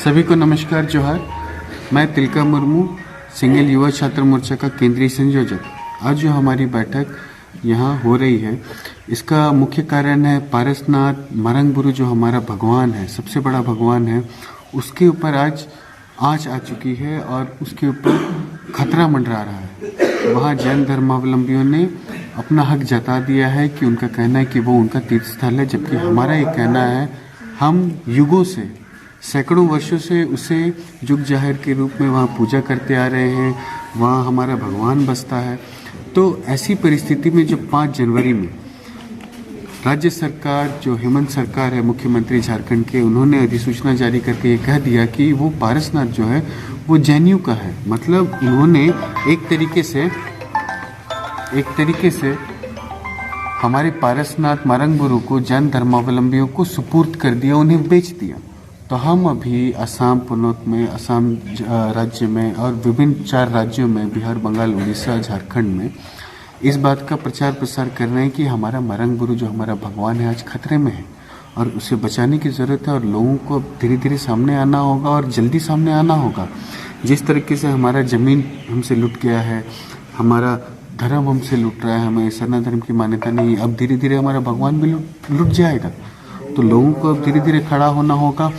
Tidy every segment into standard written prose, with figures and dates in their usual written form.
सभी को नमस्कार जोहार। मैं तिलका मुर्मू, सिंगल युवा छात्र मोर्चा का केंद्रीय संयोजक। आज जो हमारी बैठक यहाँ हो रही है, इसका मुख्य कारण है पारसनाथ मारंगबुरु जो हमारा भगवान है, सबसे बड़ा भगवान है, उसके ऊपर आज आँच आ चुकी है और उसके ऊपर खतरा मंडरा रहा है। वहाँ जैन धर्मावलंबियों ने अपना हक जता दिया है कि उनका कहना है कि वो उनका तीर्थ स्थल है, जबकि हमारा ये कहना है हम युगों से, सैकड़ों वर्षों से उसे जुग जाहिर के रूप में वहाँ पूजा करते आ रहे हैं, वहाँ हमारा भगवान बसता है। तो ऐसी परिस्थिति में जो 5 जनवरी में राज्य सरकार, जो हेमंत सरकार है, मुख्यमंत्री झारखंड के, उन्होंने अधिसूचना जारी करके ये कह दिया कि वो पारसनाथ जो है वो जैनियों का है। मतलब उन्होंने एक तरीके से हमारे पारसनाथ मारंगबुरु को जैन धर्मावलंबियों को सुपुर्द कर दिया, उन्हें बेच दिया। तो हम अभी असम पुनौत में, असम राज्य में और विभिन्न 4 राज्यों में, बिहार, बंगाल, उड़ीसा, झारखंड में इस बात का प्रचार प्रसार कर रहे हैं कि हमारा मारंगबुरु जो हमारा भगवान है आज खतरे में है और उसे बचाने की ज़रूरत है और लोगों को धीरे धीरे सामने आना होगा और जल्दी सामने आना होगा। जिस तरीके से हमारा ज़मीन हमसे लूट गया है, हमारा धर्म हमसे लूट रहा है, हमें सनातन धर्म की मान्यता नहीं, अब धीरे धीरे हमारा भगवान भी लूट जाएगा। तो लोगों को अब धीरे धीरे खड़ा होना होगा।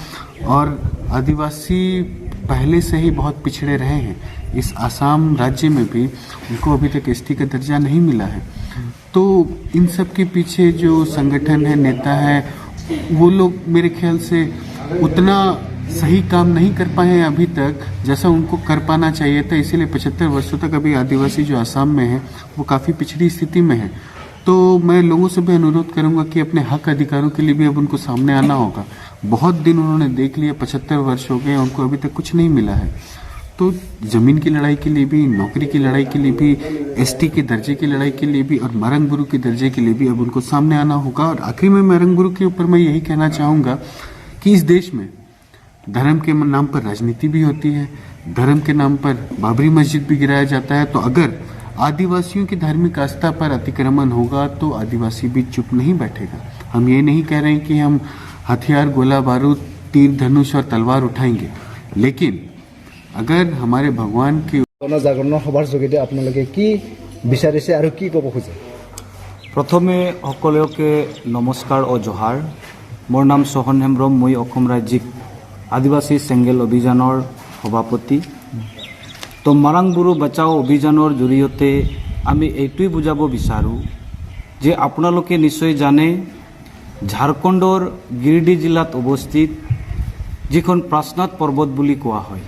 और आदिवासी पहले से ही बहुत पिछड़े रहे हैं, इस आसाम राज्य में भी उनको अभी तक एसटी का दर्जा नहीं मिला है। तो इन सब के पीछे जो संगठन है, नेता है, वो लोग मेरे ख्याल से उतना सही काम नहीं कर पाए हैं अभी तक जैसा उनको कर पाना चाहिए था। इसीलिए 75 वर्षों तक अभी आदिवासी जो आसाम में है वो काफ़ी पिछड़ी स्थिति में है। तो मैं लोगों से भी अनुरोध करूंगा कि अपने हक अधिकारों के लिए भी अब उनको सामने आना होगा। बहुत दिन उन्होंने देख लिया, 75 वर्ष हो गए, उनको अभी तक कुछ नहीं मिला है। तो ज़मीन की लड़ाई के लिए भी, नौकरी की लड़ाई के लिए भी, एसटी के दर्जे की लड़ाई के लिए भी और मारंगबुरु के दर्जे के लिए भी अब उनको सामने आना होगा। और आखिरी में मारंगबुरु के ऊपर मैं यही कहना चाहूँगा कि इस देश में धर्म के नाम पर राजनीति भी होती है, धर्म के नाम पर बाबरी मस्जिद भी गिराया जाता है। तो अगर आदिवासियों की धार्मिक आस्था पर अतिक्रमण होगा तो आदिवासी भी चुप नहीं बैठेगा। हम ये नहीं कह रहे हैं कि हम हथियार, गोला बारूद, तीर धनुष और तलवार उठाएंगे, लेकिन अगर हमारे भगवान की गणजागरण सभार जोगेदि आपनालोके कि बिचारिसे आरो कि कब खोजे? प्रथमे सकलोके नमस्कार और जोहार। मोर नाम सोहन हेम्ब्रम, मैं असम राज्यिक आदिवासी सेंगेल अभियानर सभापति। तो मारंगबुरु बचाओ अभियानर जरिए आमी एटुई बुझाब विचारूँ जे आपनालोके निश्चय जाने झारखंडर गिरिडीह जिलात अवस्थित जिखन प्रासनाथ पर्वत बुली कोआ हय,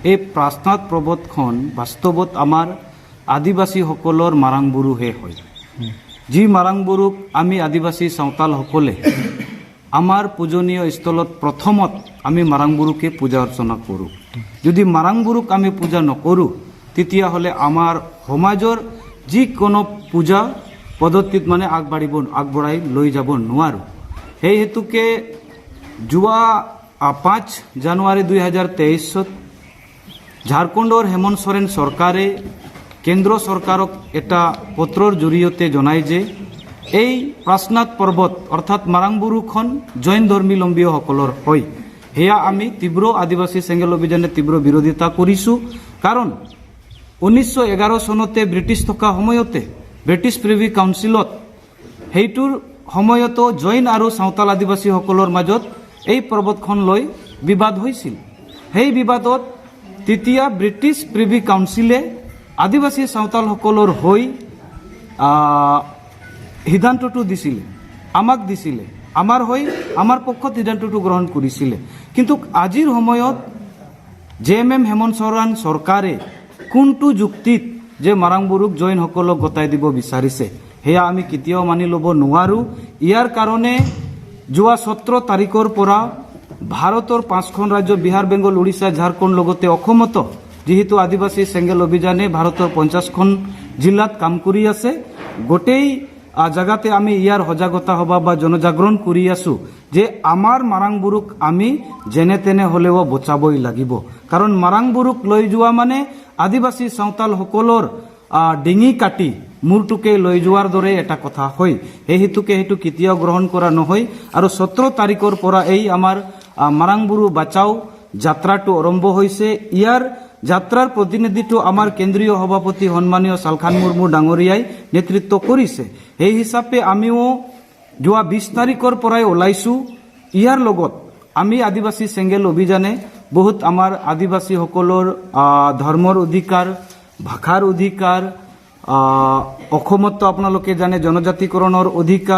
এই प्रासनाथ पर्वतखन बास्तवत आमार आदिवासी सकলৰ मारंगबुरुहे हय। जी मारंगबुरुक आमी आदिवासी सावताल सकले आमार पूजनीय स्थलत प्रथमत आमी मारंगबुरुके पूजा अर्चना करूँ। यदि मारंगबुरुक आमी पूजा नकरूँ तेतिया हले आमार समाजर जिकोनो पूजा पद्धतित माने आगबढ़ाई লৈ যাব নোৱাৰো। সেই हेतुके जुआ 5 জানুৱাৰী 2023 झारखंडर हेमंत सोरेन सरकारे केंद्र सरकारक एटा पत्रर जरिए जनाय जे এই प्रासनाथ पर्वत अर्थात मारंगबुरुखन जैन धर्मीलम्बी सकলৰ হয়। हेया आमी तीव्र आदिवासी सेंगेल अभियाने तीव्र विरोधिता करिছোঁ। कारण 1911 सनते ब्रिटिश थका समयते ब्रिटिश प्रिवी काउन्सिलत हेइटुर সময়তো जैन और सावताल आदिवासी सकলৰ মাজত এই पर्वतखन লৈ विवाद হৈছিল। সেই विवादत তেতিয়া ब्रिटिश प्रिवी काउन्सिले आदिवासी सावताल सकলৰ হৈ সিদ্ধান্তটো দিছিলে, আমাক দিছিলে, আমাৰ হৈ আমাৰ পক্ষত সিদ্ধান্তটো গ্ৰহণ কৰিছিলে। কিন্তু আজিৰ সময়ত JMM হেমন্ত সোৰেন চৰকাৰে কোনটো যুক্তিত যে মাৰাংবুৰুক জৈন সকলক গতাই দিব বিচাৰিছে সেয়া আমি কেতিয়াও মানি ল'ব নোৱাৰো। ইয়াৰ কাৰণে যোৱা 17 তাৰিখৰ পৰা ভাৰতৰ 5খন ৰাজ্য বিহাৰ, বেংগল, উড়িষ্যা, ঝাৰখণ্ড লগতে অসমতো যেহেতু আদিবাসী চেংগেল অভিযানে ভাৰতৰ 50খন জিলাত কাম কৰি আছে, গোটেই জায়গাতে আমি ইয়াৰ সজাগতা সভা বা জনজাগৰণ কৰি আছো যে আমাৰ মাৰাংবুৰুক আমি যেনে তেনে হলেও বচাবই লাগিব। কাৰণ মাৰাংবুৰুক লৈ যোৱা মানে আদিবাসী সাঁওতাল সকলৰ ডিঙি কাটি মূৰটোকে লৈ যোৱাৰ দৰে এটা কথা হয়। এই হেতুকে সেইটো কেতিয়াও গ্ৰহণ কৰা নহয়। আৰু 17 তাৰিখৰ পৰা এই আমাৰ মাৰাংবুৰু বাঁচাও যাত্ৰাটো আৰম্ভ হৈছে। ইয়াৰ যাত্ৰাৰ প্ৰতিনিধিত্ব আমাৰ কেন্দ্ৰীয় সভাপতি সন্মানীয় ছালখান মুৰ্মু ডাঙৰীয়াই নেতৃত্ব কৰিছে। সেই হিচাপে আমিও যোৱা 20 তাৰিখৰ পৰাই ওলাইছোঁ। ইয়াৰ লগত আমি আদিবাসী চেংগেল অভিযানে বহুত আমাৰ আদিবাসীসকলৰ ধৰ্মৰ অধিকাৰ, ভাষাৰ অধিকাৰ, অসমতো আপোনালোকে জানে জনজাতিকৰণৰ অধিকাৰ,